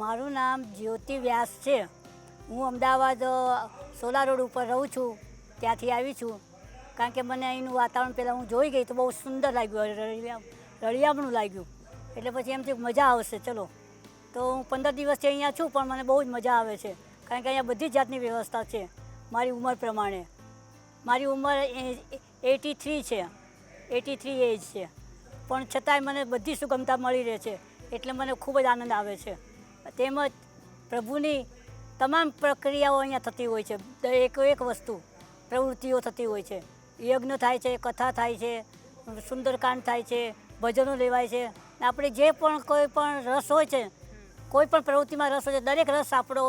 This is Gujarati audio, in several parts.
મારું નામ જ્યોતિ વ્યાસ છે. હું અમદાવાદ સોલા રોડ ઉપર રહું છું. ત્યાંથી આવી છું કારણ કે મને અહીંનું વાતાવરણ પહેલાં હું જોઈ ગઈ તો બહુ સુંદર લાગ્યું, રળિયામણું લાગ્યું. એટલે પછી એમ થયું મજા આવશે ચલો. તો હું 15 દિવસથી અહીંયા છું પણ મને બહુ જ મજા આવે છે કારણ કે અહીંયા બધી જાતની વ્યવસ્થા છે મારી ઉંમર પ્રમાણે. મારી ઉંમર 83 છે, 83 એજ છે, પણ છતાંય મને બધી સુગમતા મળી રહે છે એટલે મને ખૂબ જ આનંદ આવે છે. તેમજ પ્રભુની તમામ પ્રક્રિયાઓ અહીંયા થતી હોય છે. એક વસ્તુ પ્રવૃત્તિઓ થતી હોય છે. યજ્ઞ થાય છે, કથા થાય છે, સુંદરકાંડ થાય છે, ભજનો લેવાય છે. આપણે જે પણ કોઈ પણ રસ હોય છે, કોઈ પણ પ્રવૃત્તિમાં રસ હોય છે, દરેક રસ આપણો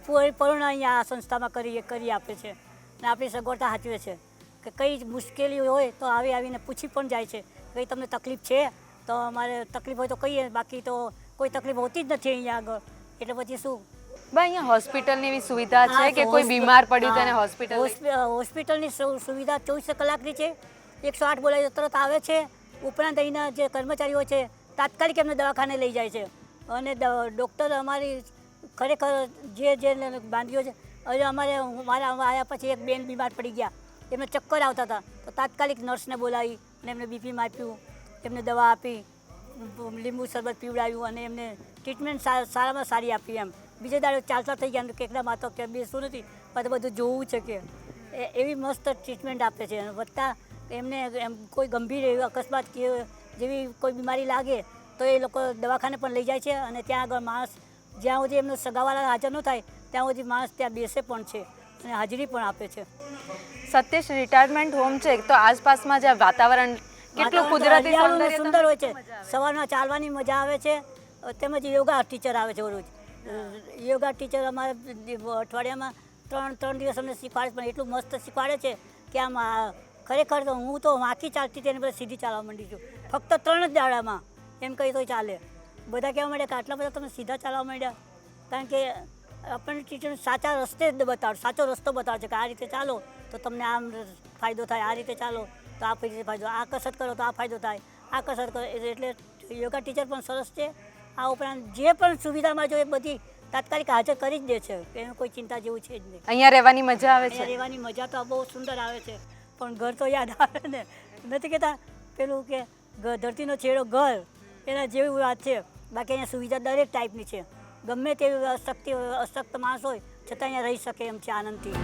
પૂર્ણ અહીંયા આ સંસ્થામાં કરી આપે છે અને આપણી સગવડતા સાચવે છે કે કઈ મુશ્કેલી હોય તો આવીને પૂછી પણ જાય છે કંઈ તમને તકલીફ છે તો અમારે તકલીફ હોય તો કહીએ, બાકી તો કોઈ તકલીફ હોતી જ નથી અહીંયા આગળ. એટલે પછી શું ભાઈ અહીંયા હોસ્પિટલની એવી સુવિધા છે કે કોઈ બીમાર પડ્યું તો એને હોસ્પિટલની સુવિધા 24 કલાકની છે. 108 બોલાય તરત આવે છે. ઉપરાંત અહીંના જે કર્મચારીઓ છે તાત્કાલિક એમને દવાખાને લઈ જાય છે અને ડૉક્ટર અમારી ખરેખર જે બાંધીઓ છે. હવે મારા આવ્યા પછી એક બેન બીમાર પડી ગયા, એમને ચક્કર આવતા હતા તો તાત્કાલિક નર્સને બોલાવી અને એમને બીપી માપ્યું, એમને દવા આપી, લીંબુ શરબત પીવડાવ્યું અને એમને ટ્રીટમેન્ટ સારામાં સારી આપી. એમ બીજે દાડે ચાલતા થઈ ગયા કે એકલા માતો કે બેસવું નથી પણ બધું જોવું છે કે એવી મસ્ત ટ્રીટમેન્ટ આપે છે. વત્તા એમને એમ કોઈ ગંભીર એવી અકસ્માત કે જેવી કોઈ બીમારી લાગે તો એ લોકો દવાખાને પણ લઈ જાય છે અને ત્યાં આગળ માણસ જ્યાં સુધી એમનું સગાવાળા હાજર ન થાય ત્યાં સુધી માણસ ત્યાં બેસે પણ છે અને હાજરી પણ આપે છે. સત્યેશ રિટાયરમેન્ટ હોમ છે તો આસપાસમાં જે વાતાવરણ કેટલું કુદરતી સુંદર હોય છે. સવારમાં ચાલવાની મજા આવે છે. તેમજ યોગા ટીચર આવે છે રોજ. યોગા ટીચર અમારે અઠવાડિયામાં ત્રણ દિવસ અમને શીખવાડે, પણ એટલું મસ્ત શીખવાડે છે કે આમ ખરેખર તો હું તો વાંકી ચાલતી હતી એને બધા સીધી ચાલવા માંડી છું ફક્ત 3 જ દાડામાં. એમ કહી તો ચાલે. બધા કહેવા માંડ્યા કે આટલા બધા તમે સીધા ચાલવા માંડ્યા કારણ કે આપણને ટીચર સાચા રસ્તે જ બતાવે, સાચો રસ્તો બતાવે છે કે આ રીતે ચાલો તો તમને આમ ફાયદો થાય, આ રીતે ચાલો તો આ રીતે ફાયદો, આ કસરત કરો તો આ ફાયદો થાય, આ કસરત કરો. એટલે યોગા ટીચર પણ સરસ છે. આ ઉપરાંત જે પણ સુવિધામાં જો એ બધી તાત્કાલિક હાજર કરી જ દે છે. એનું કોઈ ચિંતા જેવું છે જ નહીં. અહીંયા રહેવાની મજા આવે છે. રહેવાની મજા તો બહુ સુંદર આવે છે પણ ઘર તો યાદ આવે ને. નથી કહેતા પેલું કે ધરતીનો છેડો ઘર, એના જેવી વાત છે. બાકી અહીંયા સુવિધા દરેક ટાઈપની છે. ગમે તેવી અશક્ત માણસ હોય છતાં અહીંયા રહી શકે એમ છે આનંદથી.